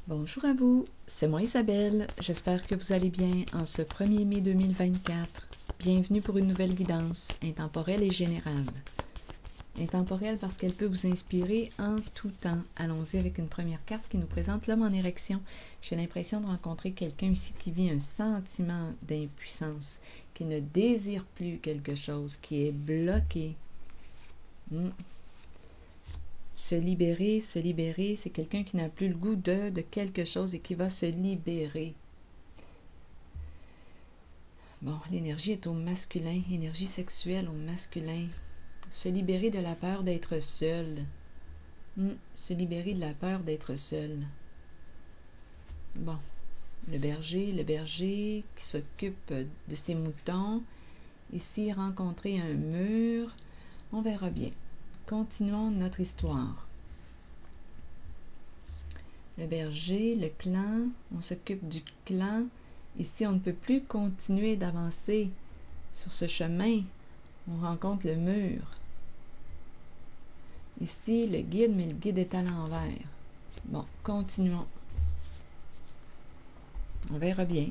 Bonjour à vous, c'est moi Isabelle, j'espère que vous allez bien en ce 1er mai 2024. Bienvenue pour une nouvelle guidance intemporelle et générale. Intemporelle parce qu'elle peut vous inspirer en tout temps. Allons-y avec une première carte qui nous présente l'homme en érection. J'ai l'impression de rencontrer quelqu'un ici qui vit un sentiment d'impuissance, qui ne désire plus quelque chose, qui est bloqué. Se libérer, c'est quelqu'un qui n'a plus le goût de quelque chose et qui va se libérer. Bon, l'énergie est au masculin, énergie sexuelle au masculin. Se libérer de la peur d'être seul. Se libérer de la peur d'être seul. Bon, le berger qui s'occupe de ses moutons. Ici, rencontrer un mur, on verra bien. Continuons notre histoire. Le berger, le clan, on s'occupe du clan. Ici, on ne peut plus continuer d'avancer sur ce chemin. On rencontre le mur. Ici, le guide, mais le guide est à l'envers. Bon, continuons. On verra bien.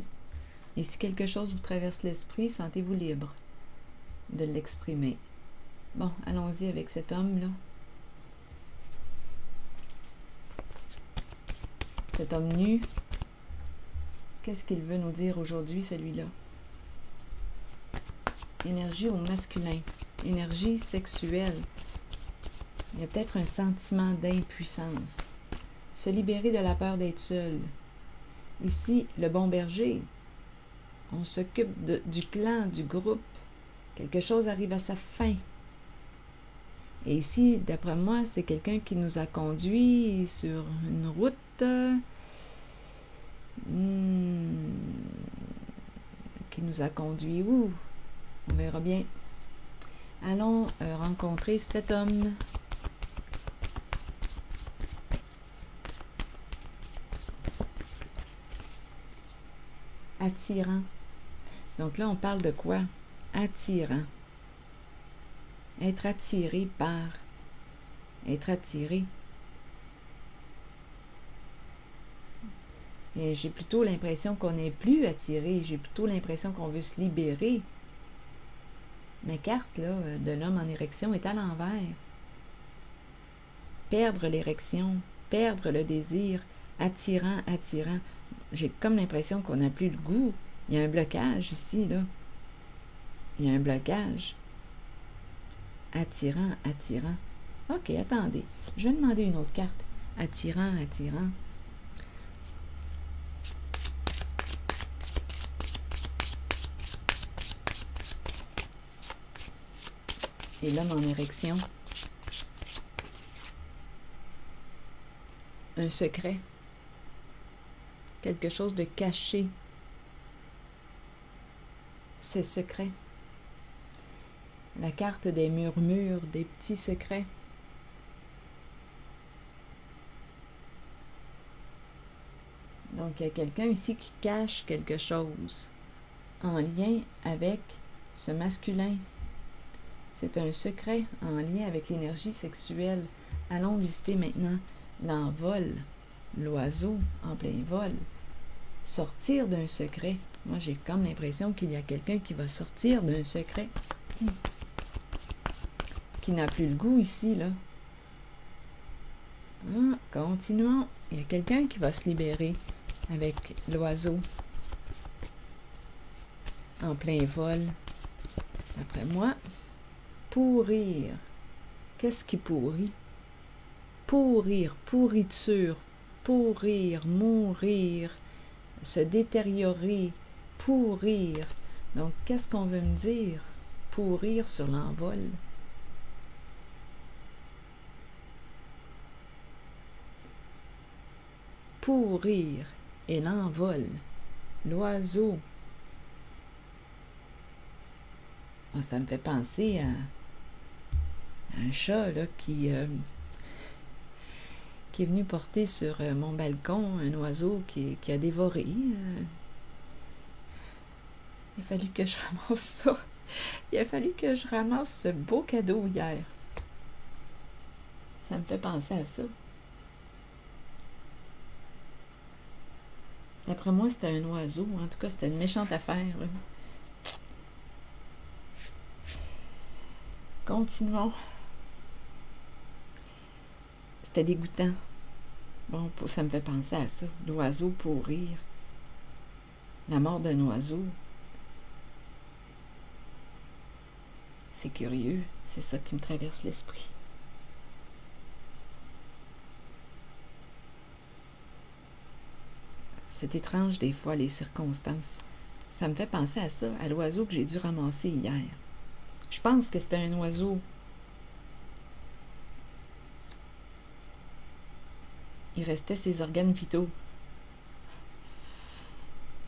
Et si quelque chose vous traverse l'esprit, sentez-vous libre de l'exprimer. Bon, allons-y avec cet homme-là. Cet homme nu, qu'est-ce qu'il veut nous dire aujourd'hui, celui-là? Énergie au masculin, énergie sexuelle. Il y a peut-être un sentiment d'impuissance. Se libérer de la peur d'être seul. Ici, le bon berger. On s'occupe du clan, du groupe. Quelque chose arrive à sa fin. Et ici, d'après moi, c'est quelqu'un qui nous a conduits sur une route qui nous a conduits où? On verra bien. Allons rencontrer cet homme. Attirant. Donc là, on parle de quoi? Attirant. Être attiré par. Être attiré. Et j'ai plutôt l'impression qu'on n'est plus attiré. J'ai plutôt l'impression qu'on veut se libérer. Ma carte là, de l'homme en érection est à l'envers. Perdre l'érection, perdre le désir, attirant, attirant. J'ai comme l'impression qu'on n'a plus le goût. Il y a un blocage ici, là. Il y a un blocage. Attirant, attirant. Ok, attendez. Je vais demander une autre carte. Attirant, attirant. Et l'homme en érection. Un secret. Quelque chose de caché. C'est secret. La carte des murmures, des petits secrets. Donc, il y a quelqu'un ici qui cache quelque chose en lien avec ce masculin. C'est un secret en lien avec l'énergie sexuelle. Allons visiter maintenant l'envol, l'oiseau en plein vol. Sortir d'un secret. Moi, j'ai comme l'impression qu'il y a quelqu'un qui va sortir d'un secret. Qui n'a plus le goût ici, là. Continuons. Il y a quelqu'un qui va se libérer avec l'oiseau en plein vol. D'après moi, pourrir. Qu'est-ce qui pourrit? Pourrir, pourriture, pourrir, mourir, se détériorer, pourrir. Donc, qu'est-ce qu'on veut me dire? Pourrir sur l'envol. Pourrir et l'envol. L'oiseau. Oh, ça me fait penser à un chat là, qui est venu porter sur mon balcon un oiseau qui a dévoré. Il a fallu que je ramasse ça. Il a fallu que je ramasse ce beau cadeau hier. Ça me fait penser à ça. D'après moi, c'était un oiseau. En tout cas, c'était une méchante affaire, là. Continuons. C'était dégoûtant. Bon, ça me fait penser à ça. L'oiseau pourrir. La mort d'un oiseau. C'est curieux. C'est ça qui me traverse l'esprit. C'est étrange des fois, les circonstances. Ça me fait penser à ça, à l'oiseau que j'ai dû ramasser hier. Je pense que c'était un oiseau. Il restait ses organes vitaux.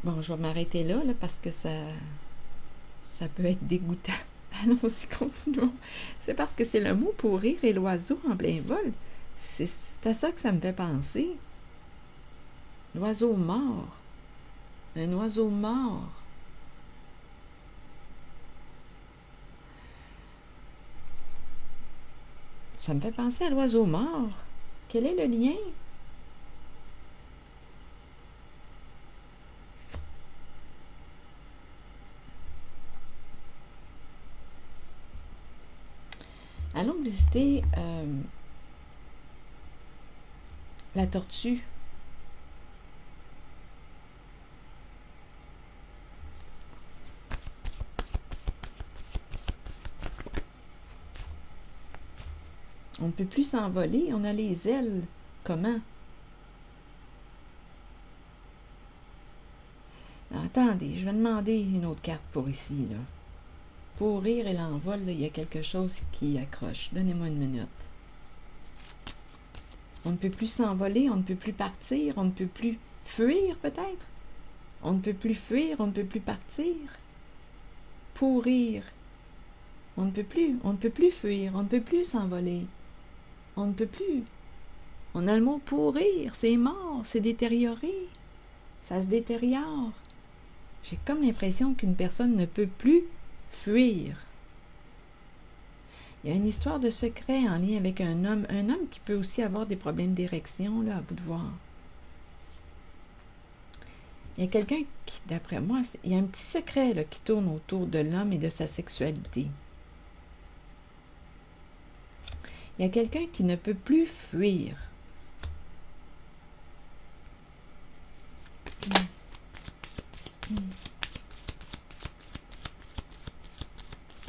Bon, je vais m'arrêter là, parce que ça peut être dégoûtant. Allons-y, continuons. C'est parce que c'est le mot pourrir et l'oiseau en plein vol. C'est à ça que ça me fait penser. L'oiseau mort. Un oiseau mort. Ça me fait penser à l'oiseau mort. Quel est le lien? Allons visiter la tortue. On ne peut plus s'envoler, on a les ailes. Comment? Attendez, je vais demander une autre carte pour ici, là. Pour rire et l'envol, il y a quelque chose qui accroche. Donnez-moi une minute. On ne peut plus s'envoler, on ne peut plus partir, on ne peut plus fuir, peut-être? On ne peut plus fuir, on ne peut plus partir. Pourrir. On ne peut plus fuir, on ne peut plus s'envoler. On ne peut plus. On a le mot pourrir, c'est mort, c'est détérioré. Ça se détériore. J'ai comme l'impression qu'une personne ne peut plus fuir. Il y a une histoire de secret en lien avec un homme qui peut aussi avoir des problèmes d'érection, là, à vous de voir. Il y a quelqu'un qui, d'après moi, il y a un petit secret là, qui tourne autour de l'homme et de sa sexualité. Il y a quelqu'un qui ne peut plus fuir.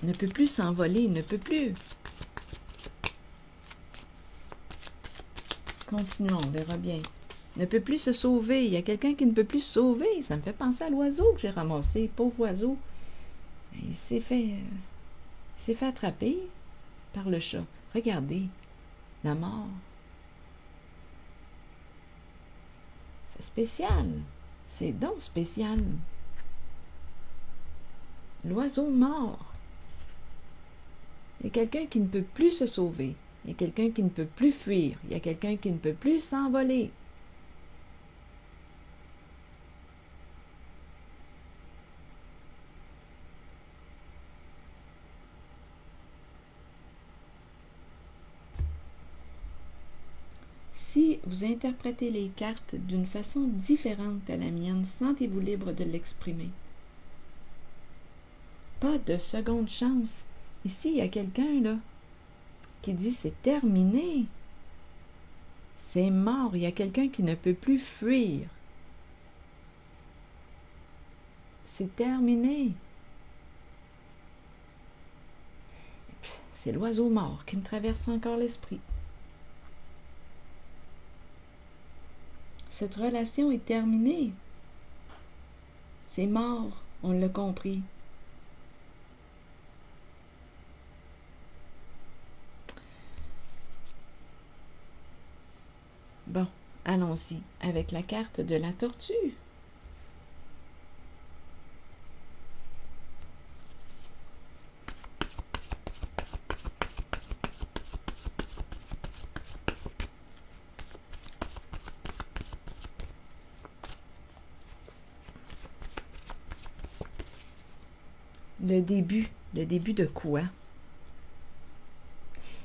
Ne peut plus s'envoler, ne peut plus. Continuons, on verra bien. Ne peut plus se sauver. Il y a quelqu'un qui ne peut plus se sauver. Ça me fait penser à l'oiseau que j'ai ramassé. Pauvre oiseau. Il s'est fait attraper par le chat. Regardez, la mort. C'est spécial. C'est donc spécial. L'oiseau mort. Il y a quelqu'un qui ne peut plus se sauver. Il y a quelqu'un qui ne peut plus fuir. Il y a quelqu'un qui ne peut plus s'envoler. Si vous interprétez les cartes d'une façon différente à la mienne, sentez-vous libre de l'exprimer. Pas de seconde chance. Ici, il y a quelqu'un, là, qui dit c'est terminé. C'est mort. Il y a quelqu'un qui ne peut plus fuir. C'est terminé. C'est l'oiseau mort qui me traverse encore l'esprit. Cette relation est terminée. C'est mort, on l'a compris. Bon, allons-y avec la carte de la tortue. Le début de quoi?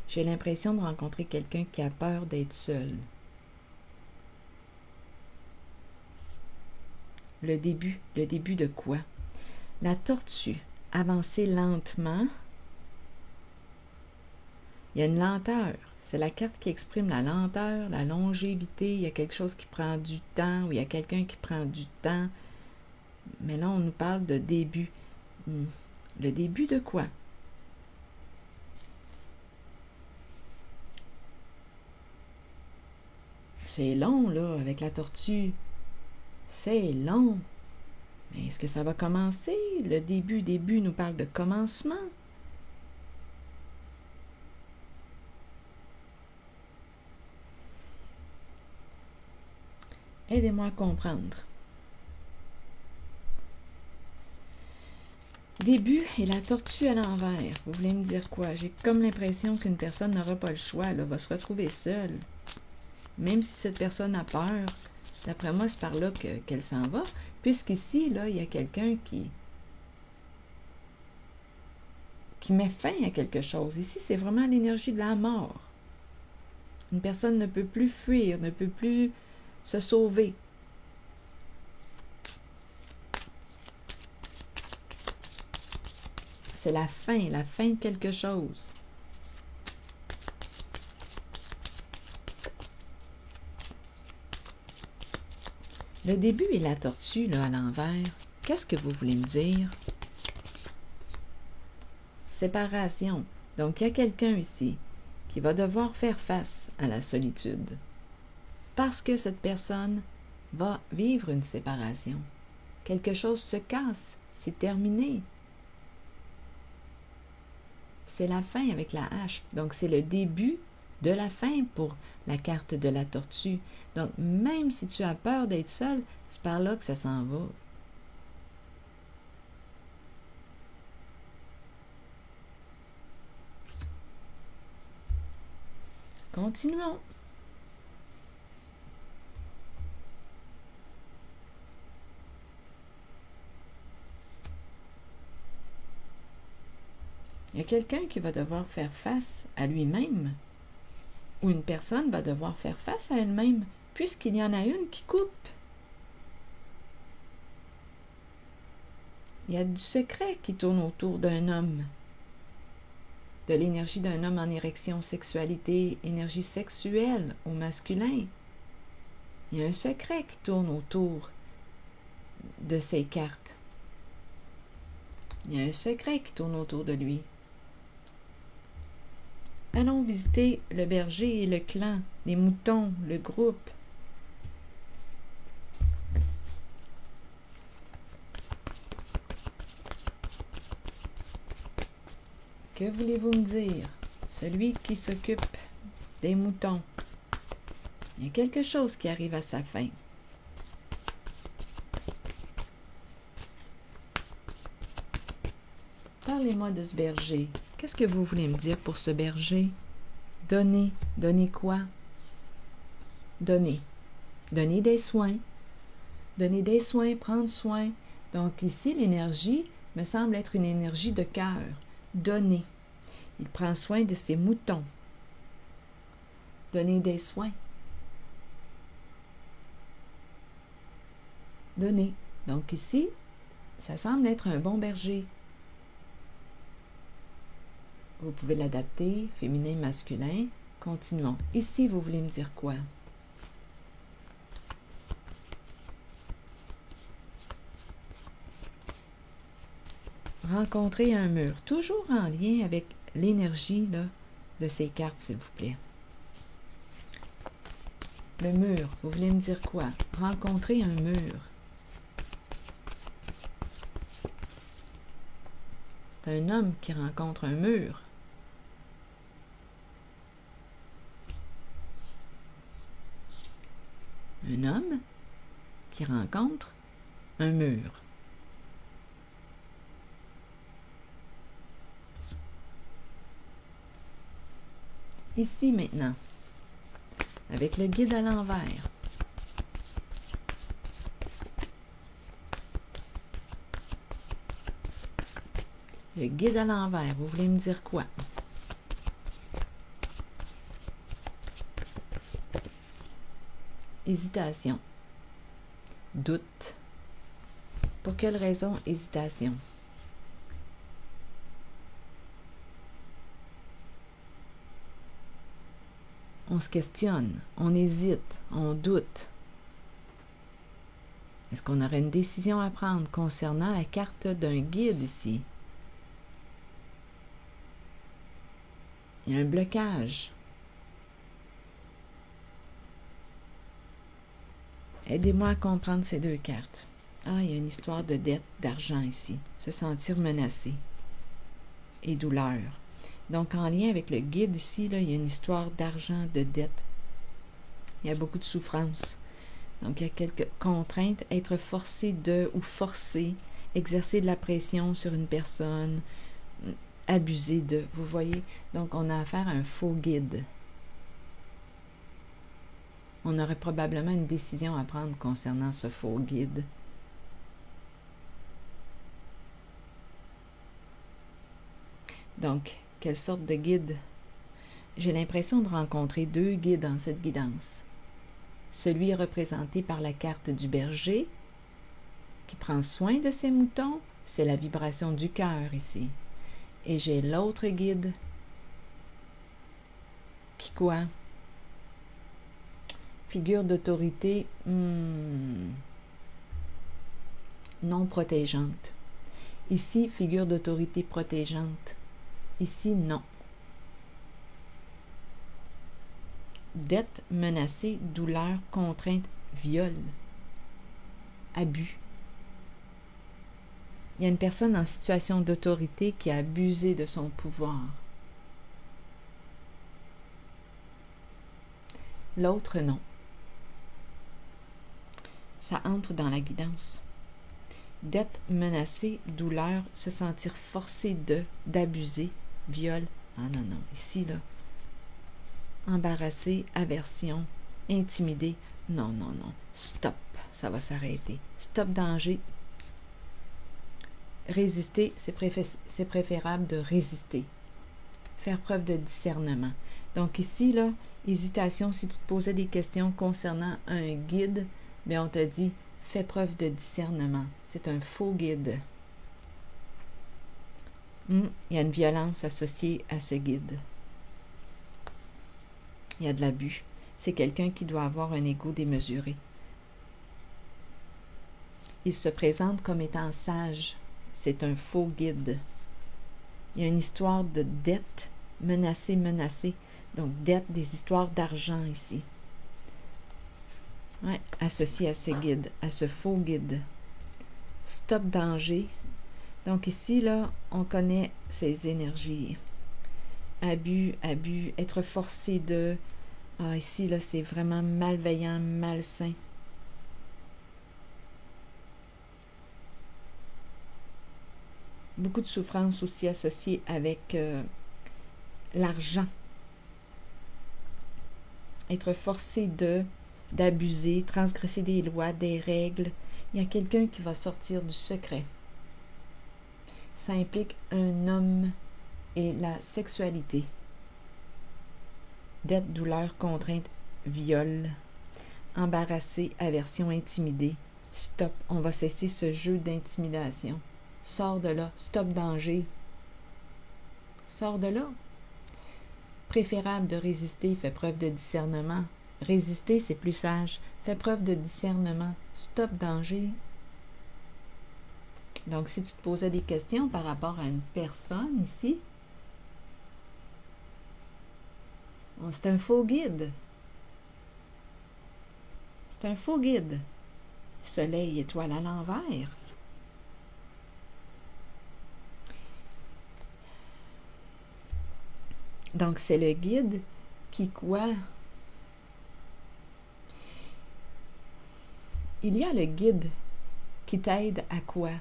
J'ai l'impression de rencontrer quelqu'un qui a peur d'être seul. le début de quoi? La tortue, avancer lentement. Il y a une lenteur. C'est la carte qui exprime la lenteur, la longévité. Il y a quelque chose qui prend du temps ou il y a quelqu'un qui prend du temps. Mais là, on nous parle de début. Le début de quoi? C'est long, là, avec la tortue. C'est long. Mais est-ce que ça va commencer? Le début nous parle de commencement. Aidez-moi à comprendre. Début et la tortue à l'envers. Vous voulez me dire quoi? J'ai comme l'impression qu'une personne n'aura pas le choix, elle va se retrouver seule. Même si cette personne a peur, d'après moi, c'est par là qu'elle s'en va. Puisqu'ici, là, il y a quelqu'un qui met fin à quelque chose. Ici, c'est vraiment l'énergie de la mort. Une personne ne peut plus fuir, ne peut plus se sauver. C'est la fin de quelque chose. Le début et la tortue, là, à l'envers, qu'est-ce que vous voulez me dire? Séparation. Donc, il y a quelqu'un ici qui va devoir faire face à la solitude. Parce que cette personne va vivre une séparation. Quelque chose se casse, c'est terminé. C'est la fin avec la hache. Donc, c'est le début de la fin pour la carte de la tortue. Donc, même si tu as peur d'être seul, c'est par là que ça s'en va. Continuons. Il y a quelqu'un qui va devoir faire face à lui-même, ou une personne va devoir faire face à elle-même, puisqu'il y en a une qui coupe. Il y a du secret qui tourne autour d'un homme, de l'énergie d'un homme en érection, sexualité, énergie sexuelle au masculin. Il y a un secret qui tourne autour de ces cartes. Il y a un secret qui tourne autour de lui. Allons visiter le berger et le clan, les moutons, le groupe. Que voulez-vous me dire? Celui qui s'occupe des moutons. Il y a quelque chose qui arrive à sa fin. Parlez-moi de ce berger. Qu'est-ce que vous voulez me dire pour ce berger? Donner. Donner quoi? Donner. Donner des soins. Donner des soins, prendre soin. Donc ici, l'énergie me semble être une énergie de cœur. Donner. Il prend soin de ses moutons. Donner des soins. Donner. Donc ici, ça semble être un bon berger. Vous pouvez l'adapter, féminin, masculin. Continuons. Ici, vous voulez me dire quoi? Rencontrer un mur. Toujours en lien avec l'énergie de ces cartes, s'il vous plaît. Le mur. Vous voulez me dire quoi? Rencontrer un mur. C'est un homme qui rencontre un mur. Un homme qui rencontre un mur. Ici maintenant, avec le guide à l'envers. Le guide à l'envers, vous voulez me dire quoi? Hésitation, doute, Pour quelle raison hésitation? On se questionne, on hésite, on doute. Est-ce qu'on aurait une décision à prendre concernant la carte d'un guide ici? Il y a un blocage. Aidez-moi à comprendre ces deux cartes. Ah, il y a une histoire de dette, d'argent ici. Se sentir menacé et douleur. Donc, en lien avec le guide ici, là, il y a une histoire d'argent, de dette. Il y a beaucoup de souffrance. Donc, il y a quelques contraintes. Être forcé de ou forcer, exercer de la pression sur une personne, abuser de. Vous voyez? Donc, on a affaire à un faux guide. On aurait probablement une décision à prendre concernant ce faux guide. Donc, quelle sorte de guide? J'ai l'impression de rencontrer deux guides dans cette guidance. Celui représenté par la carte du berger, qui prend soin de ses moutons, c'est la vibration du cœur ici. Et j'ai l'autre guide, qui quoi? Figure d'autorité non protégeante. Ici, figure d'autorité protégeante. Ici, non. Dette, menacée, douleur, contrainte, viol, abus. Il y a une personne en situation d'autorité qui a abusé de son pouvoir. L'autre, non. Ça entre dans la guidance. Dette, menacée, douleur, se sentir forcé d'abuser, viol. Ah non, non. Ici, là. Embarrassé, aversion, intimidé. Non, non, non. Stop. Ça va s'arrêter. Stop danger. Résister, c'est préférable de résister. Faire preuve de discernement. Donc ici, là, hésitation, si tu te posais des questions concernant un guide, bien on te dit, fais preuve de discernement. C'est un faux guide. Il y a une violence associée à ce guide. Il y a de l'abus. C'est quelqu'un qui doit avoir un ego démesuré. Il se présente comme étant sage. C'est un faux guide. Il y a une histoire de dette, menacée. Donc, dette, des histoires d'argent ici. Ouais, associé à ce guide, à ce faux guide. Stop danger. Donc ici, là, on connaît ces énergies. Abus, être forcé de... Ah, ici, là, c'est vraiment malveillant, malsain. Beaucoup de souffrance aussi associée avec l'argent. Être forcé d'abuser, transgresser des lois, des règles. Il y a quelqu'un qui va sortir du secret. Ça implique un homme et la sexualité. Dette, douleur, contrainte, viol, embarrassé, aversion, intimidé. Stop, on va cesser ce jeu d'intimidation. Sors de là, stop danger. Sors de là. Préférable de résister, fais preuve de discernement. Résister, c'est plus sage. Fais preuve de discernement. Stop danger. Donc, si tu te posais des questions par rapport à une personne ici, c'est un faux guide. C'est un faux guide. Soleil, étoile à l'envers. Donc, c'est le guide qui quoi? Il y a le guide qui t'aide à quoi?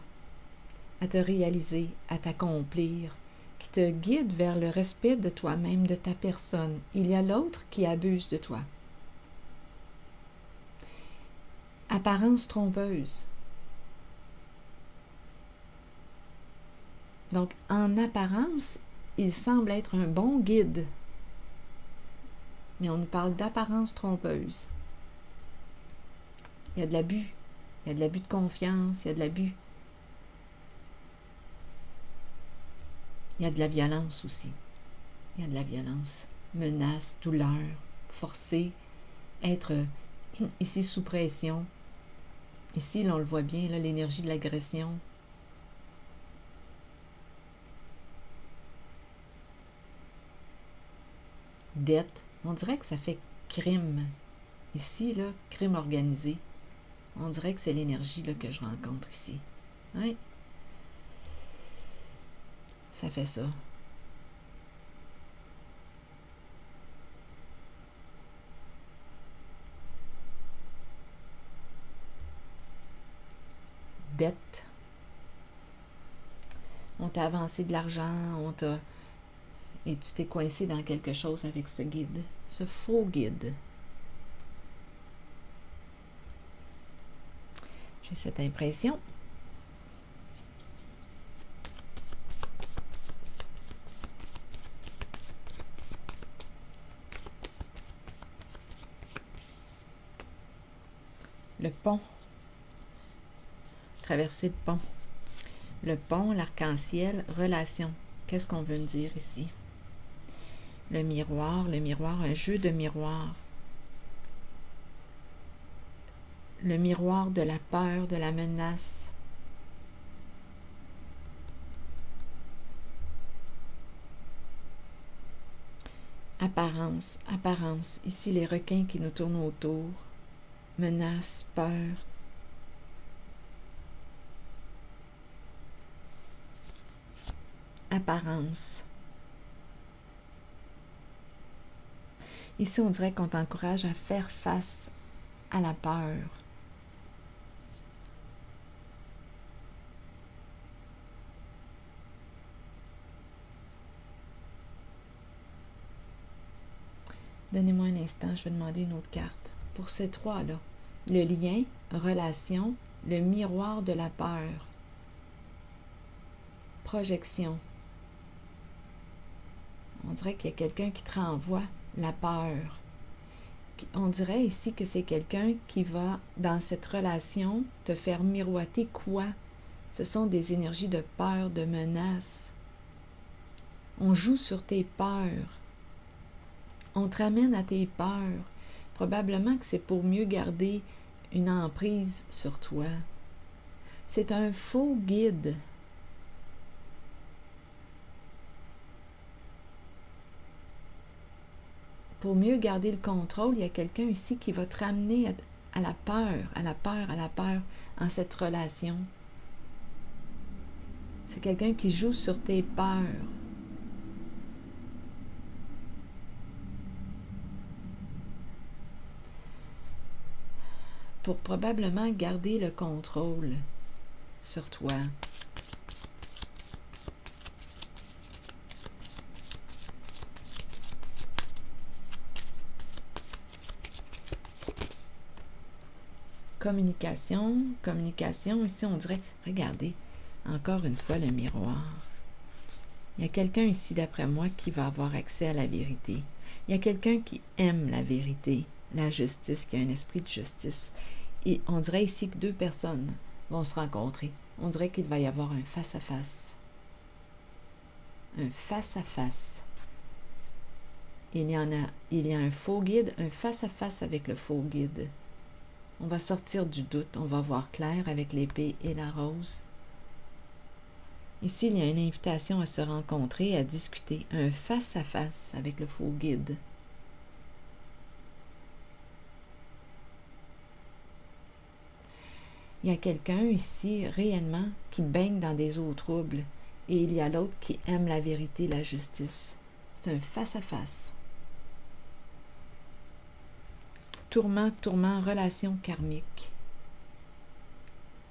À te réaliser, à t'accomplir, qui te guide vers le respect de toi-même, de ta personne. Il y a l'autre qui abuse de toi. Apparence trompeuse. Donc, en apparence, il semble être un bon guide. Mais on nous parle d'apparence trompeuse. Il y a de l'abus. Il y a de l'abus de confiance, il y a de l'abus Il y a de la violence aussi. Il y a de la violence. Menace, douleur, forcer, être ici sous pression. Ici, là, on le voit bien, là, l'énergie de l'agression. Dette. On dirait que ça fait crime. Ici, là, crime organisé. On dirait que c'est l'énergie là, que je rencontre ici. Oui. Ça fait ça. Dette. On t'a avancé de l'argent, et tu t'es coincé dans quelque chose avec ce guide, ce faux guide. J'ai cette impression. Le pont. Traverser le pont. Le pont, l'arc-en-ciel, relation. Qu'est-ce qu'on veut me dire ici? Le miroir, un jeu de miroir. Le miroir de la peur, de la menace. Apparence, apparence. Ici, les requins qui nous tournent autour. Menace, peur. Apparence. Ici, on dirait qu'on t'encourage à faire face à la peur. Donnez-moi un instant, je vais demander une autre carte. Pour ces trois-là, le lien, relation, le miroir de la peur, projection. On dirait qu'il y a quelqu'un qui te renvoie la peur. On dirait ici que c'est quelqu'un qui va, dans cette relation, te faire miroiter quoi? Ce sont des énergies de peur, de menace. On joue sur tes peurs. On te ramène à tes peurs. Probablement que c'est pour mieux garder une emprise sur toi. C'est un faux guide. Pour mieux garder le contrôle, il y a quelqu'un ici qui va te ramener à la peur, à la peur, à la peur en cette relation. C'est quelqu'un qui joue sur tes peurs. Pour probablement garder le contrôle sur toi. Communication, communication. Ici, on dirait, regardez, encore une fois, le miroir. Il y a quelqu'un ici, d'après moi, qui va avoir accès à la vérité. Il y a quelqu'un qui aime la vérité, la justice, qui a un esprit de justice. Et on dirait ici que deux personnes vont se rencontrer. On dirait qu'il va y avoir un face-à-face. Un face-à-face. Il y a un faux guide, un face-à-face avec le faux guide. On va sortir du doute, on va voir clair avec l'épée et la rose. Ici, il y a une invitation à se rencontrer, à discuter, un face-à-face avec le faux guide. Il y a quelqu'un ici, réellement, qui baigne dans des eaux troubles, et il y a l'autre qui aime la vérité, la justice. C'est un face-à-face. Tourment, tourment, relation karmique.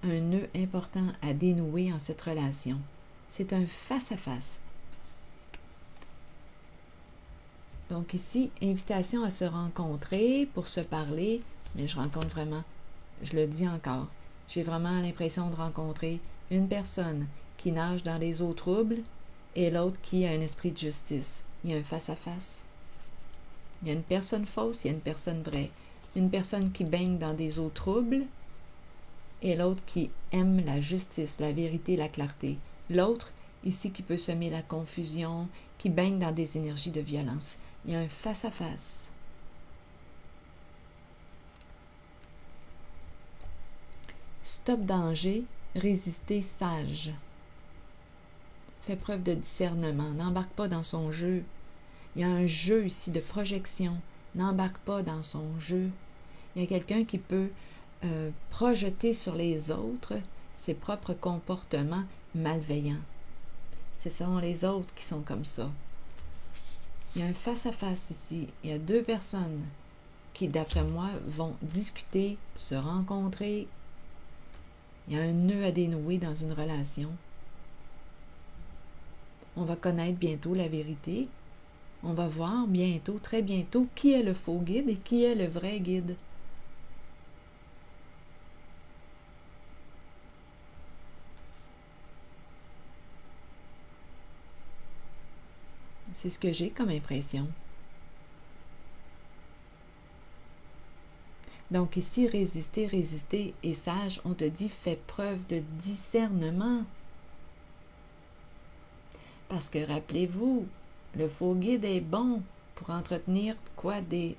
Un nœud important à dénouer en cette relation. C'est un face-à-face. Donc ici, invitation à se rencontrer pour se parler, mais je rencontre vraiment, je le dis encore, j'ai vraiment l'impression de rencontrer une personne qui nage dans les eaux troubles et l'autre qui a un esprit de justice. Il y a un face-à-face. Il y a une personne fausse, il y a une personne vraie. Une personne qui baigne dans des eaux troubles et l'autre qui aime la justice, la vérité, la clarté. L'autre ici qui peut semer la confusion, qui baigne dans des énergies de violence. Il y a un face-à-face. Stop danger, résistez sage. Fais preuve de discernement, n'embarque pas dans son jeu. Il y a un jeu ici de projection, n'embarque pas dans son jeu. Il y a quelqu'un qui peut projeter sur les autres ses propres comportements malveillants. Ce sont les autres qui sont comme ça. Il y a un face-à-face ici. Il y a deux personnes qui, d'après moi, vont discuter, se rencontrer. Il y a un nœud à dénouer dans une relation. On va connaître bientôt la vérité. On va voir bientôt, très bientôt, qui est le faux guide et qui est le vrai guide. C'est ce que j'ai comme impression. Donc ici, résister, résister et sage, on te dit fais preuve de discernement. Parce que rappelez-vous, le faux guide est bon pour entretenir quoi? Des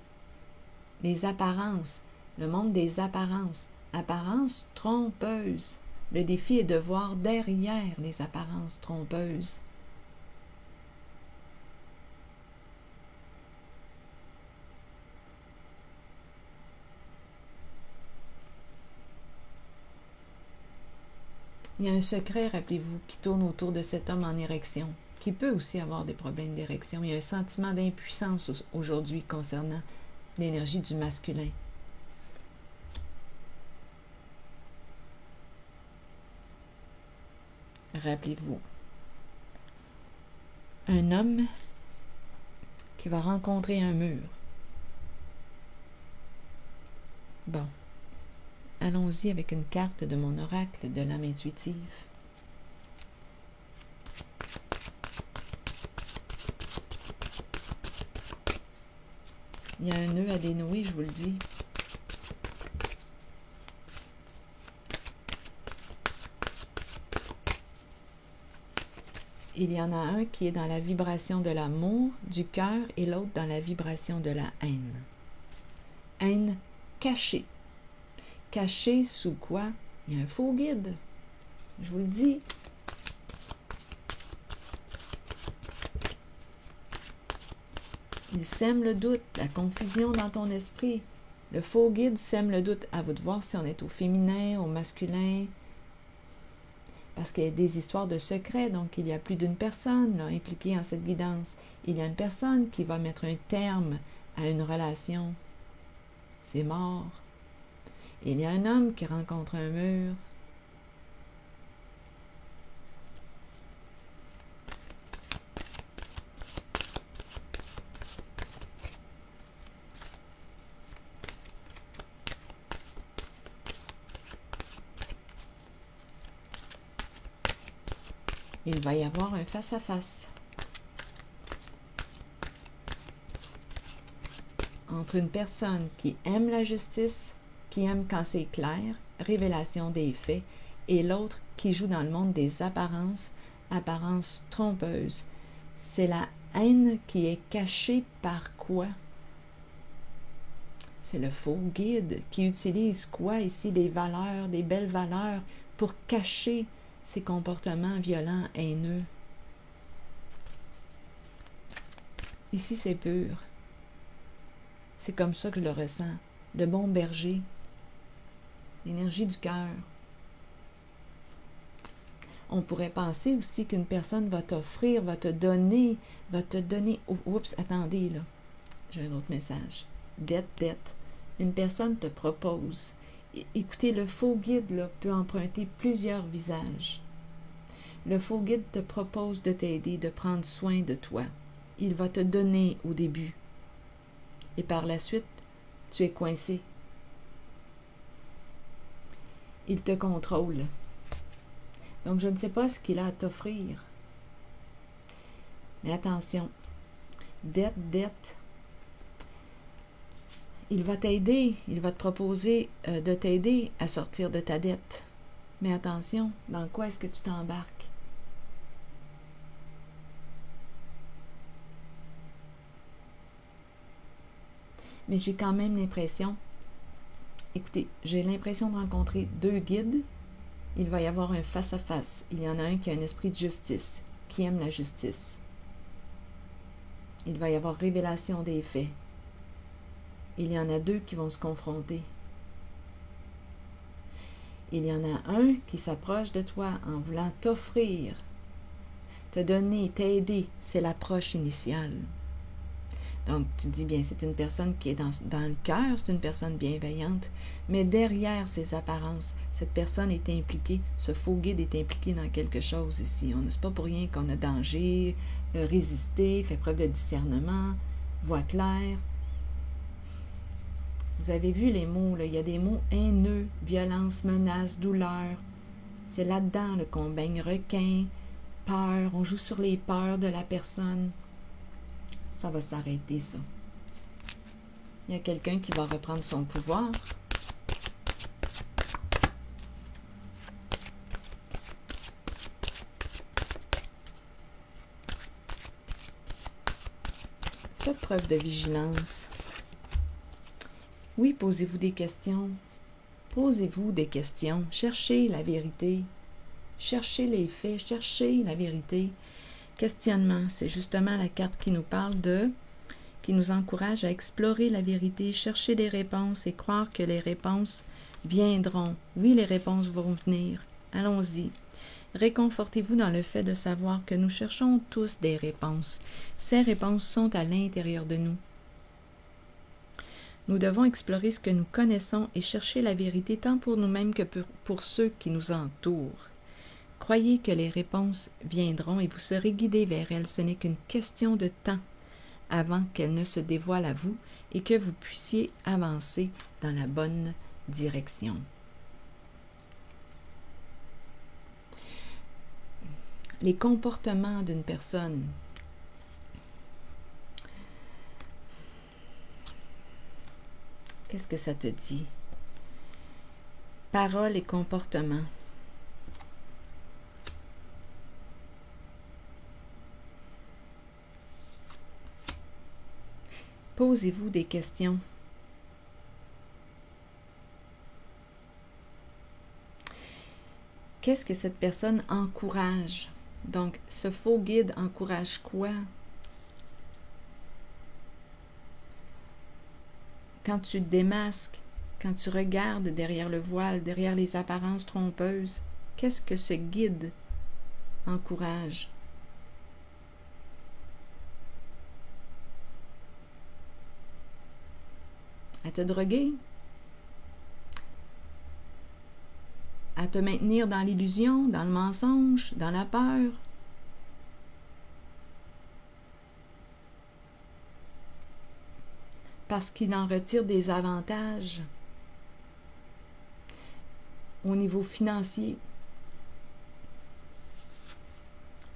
apparences. Le monde des apparences. Apparences trompeuses. Le défi est de voir derrière les apparences trompeuses. Il y a un secret, rappelez-vous, qui tourne autour de cet homme en érection, qui peut aussi avoir des problèmes d'érection. Il y a un sentiment d'impuissance aujourd'hui concernant l'énergie du masculin. Rappelez-vous, un homme qui va rencontrer un mur. Bon. Allons-y avec une carte de mon oracle de l'âme intuitive. Il y a un nœud à dénouer, je vous le dis. Il y en a un qui est dans la vibration de l'amour, du cœur, et l'autre dans la vibration de la haine. Haine cachée. Caché sous quoi? Il y a un faux guide. Je vous le dis. Il sème le doute, la confusion dans ton esprit. Le faux guide sème le doute. À vous de voir si on est au féminin, au masculin. Parce qu'il y a des histoires de secrets, donc il y a plus d'une personne là, impliquée en cette guidance. Il y a une personne qui va mettre un terme à une relation. C'est mort. Il y a un homme qui rencontre un mur. Il va y avoir un face-à-face entre une personne qui aime la justice, qui aime quand c'est clair, révélation des faits, et l'autre qui joue dans le monde des apparences, apparences trompeuses. C'est la haine qui est cachée par quoi? C'est le faux guide qui utilise quoi ici? Des valeurs, des belles valeurs pour cacher ses comportements violents, haineux. Ici, c'est pur. C'est comme ça que je le ressens. Le bon berger. L'énergie du cœur. On pourrait penser aussi qu'une personne va t'offrir, va te donner, oups, attendez là, j'ai un autre message. Dette. Une personne te propose. Écoutez, le faux guide là, peut emprunter plusieurs visages. Le faux guide te propose de t'aider, de prendre soin de toi. Il va te donner au début. Et par la suite, tu es coincé. Il te contrôle. Donc, je ne sais pas ce qu'il a à t'offrir. Mais attention, dette. Il va t'aider, il va te proposer de t'aider à sortir de ta dette. Mais attention, dans quoi est-ce que tu t'embarques? mais j'ai quand même l'impression, écoutez, j'ai l'impression de rencontrer deux guides. Il va y avoir un face-à-face. Il y en a un qui a un esprit de justice, qui aime la justice. Il va y avoir révélation des faits. Il y en a deux qui vont se confronter. Il y en a un qui s'approche de toi en voulant t'offrir, te donner, t'aider. C'est l'approche initiale. Donc, tu dis bien, c'est une personne qui est dans le cœur, c'est une personne bienveillante, mais derrière ces apparences, cette personne est impliquée, ce faux guide est impliqué dans quelque chose ici. C'est pas pour rien qu'on a danger, résisté, fait preuve de discernement, voix claire. Vous avez vu les mots, là, il y a des mots haineux, violence, menace, douleur. C'est là-dedans là, qu'on baigne requin, peur, on joue sur les peurs de la personne. Ça va s'arrêter, ça. Il y a quelqu'un qui va reprendre son pouvoir. Faites preuve de vigilance. Oui, posez-vous des questions. Posez-vous des questions. Cherchez la vérité. Cherchez les faits. Cherchez la vérité. Questionnement, c'est justement la carte qui nous parle qui nous encourage à explorer la vérité, chercher des réponses et croire que les réponses viendront. Oui, les réponses vont venir. Allons-y. Réconfortez-vous dans le fait de savoir que nous cherchons tous des réponses. Ces réponses sont à l'intérieur de nous. Nous devons explorer ce que nous connaissons et chercher la vérité tant pour nous-mêmes que pour ceux qui nous entourent. Croyez que les réponses viendront et vous serez guidés vers elles. Ce n'est qu'une question de temps avant qu'elles ne se dévoilent à vous et que vous puissiez avancer dans la bonne direction. Les comportements d'une personne. Qu'est-ce que ça te dit? Paroles et comportements. Posez-vous des questions. Qu'est-ce que cette personne encourage? Donc, ce faux guide encourage quoi? Quand tu te démasques, quand tu regardes derrière le voile, derrière les apparences trompeuses, qu'est-ce que ce guide encourage? À te droguer? À te maintenir dans l'illusion, dans le mensonge, dans la peur? Parce qu'il en retire des avantages au niveau financier.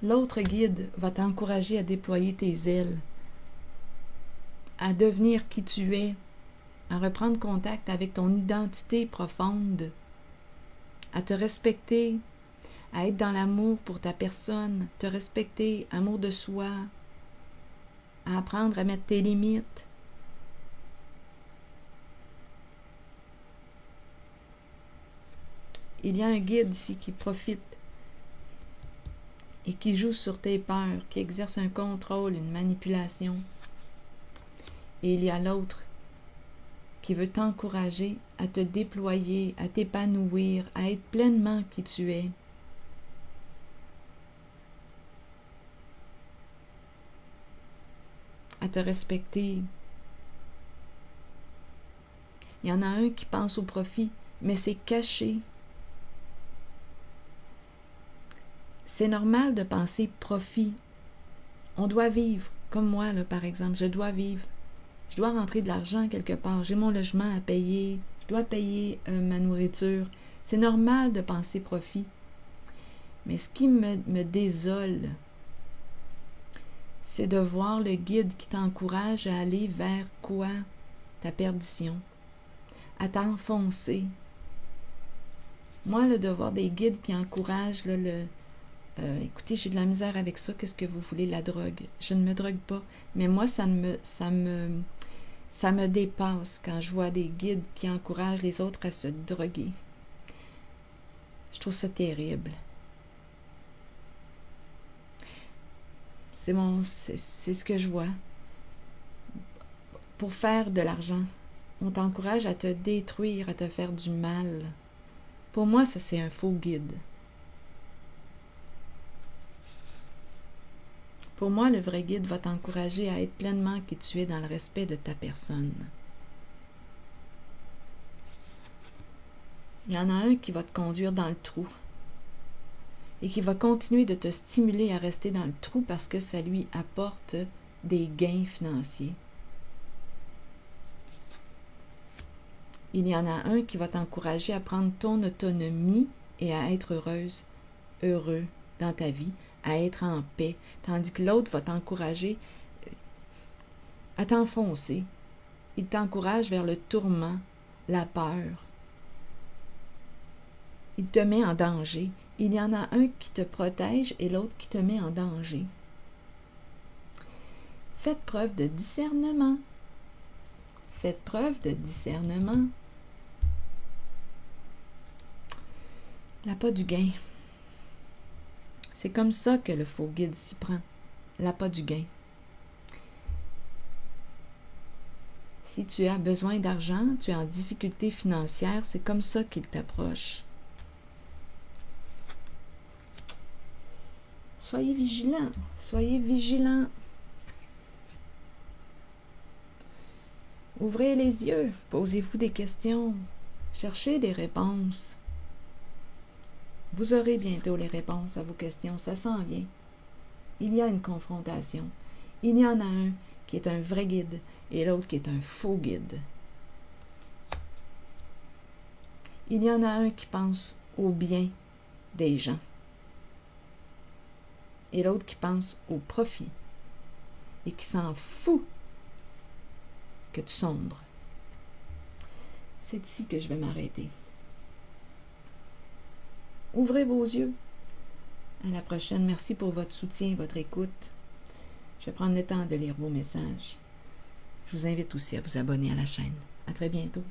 L'autre guide va t'encourager à déployer tes ailes, à devenir qui tu es, à reprendre contact avec ton identité profonde, à te respecter, à être dans l'amour pour ta personne, te respecter, amour de soi, à apprendre à mettre tes limites. Il y a un guide ici qui profite et qui joue sur tes peurs, qui exerce un contrôle, une manipulation. Et il y a l'autre qui veut t'encourager à te déployer, à t'épanouir, à être pleinement qui tu es. À te respecter. Il y en a un qui pense au profit, mais c'est caché. C'est normal de penser profit. On doit vivre, comme moi, là, par exemple, je dois vivre. Je dois rentrer de l'argent quelque part. J'ai mon logement à payer. Je dois payer ma nourriture. C'est normal de penser profit. Mais ce qui me désole, c'est de voir le guide qui t'encourage à aller vers quoi? Ta perdition. À t'enfoncer. Moi, de voir des guides qui encouragent là, écoutez, j'ai de la misère avec ça. Qu'est-ce que vous voulez, la drogue? Je ne me drogue pas. Mais moi, ça me Ça me dépasse quand je vois des guides qui encouragent les autres à se droguer. Je trouve ça terrible. C'est ce que je vois. Pour faire de l'argent, on t'encourage à te détruire, à te faire du mal. Pour moi, ça, c'est un faux guide. Pour moi, le vrai guide va t'encourager à être pleinement qui tu es dans le respect de ta personne. Il y en a un qui va te conduire dans le trou et qui va continuer de te stimuler à rester dans le trou parce que ça lui apporte des gains financiers. Il y en a un qui va t'encourager à prendre ton autonomie et à être heureux dans ta vie, à être en paix, tandis que l'autre va t'encourager à t'enfoncer. Il t'encourage vers le tourment, la peur. Il te met en danger. Il y en a un qui te protège et l'autre qui te met en danger. Faites preuve de discernement. Faites preuve de discernement. L'appât du gain. C'est comme ça que le faux guide s'y prend. L'appât du gain. Si tu as besoin d'argent, tu es en difficulté financière, c'est comme ça qu'il t'approche. Soyez vigilants, soyez vigilants. Ouvrez les yeux, posez-vous des questions, cherchez des réponses. Vous aurez bientôt les réponses à vos questions, ça s'en vient. Il y a une confrontation. Il y en a un qui est un vrai guide et l'autre qui est un faux guide. Il y en a un qui pense au bien des gens et l'autre qui pense au profit et qui s'en fout que tu sombres. C'est ici que je vais m'arrêter. Ouvrez vos yeux. À la prochaine. Merci pour votre soutien et votre écoute. Je vais prendre le temps de lire vos messages. Je vous invite aussi à vous abonner à la chaîne. À très bientôt.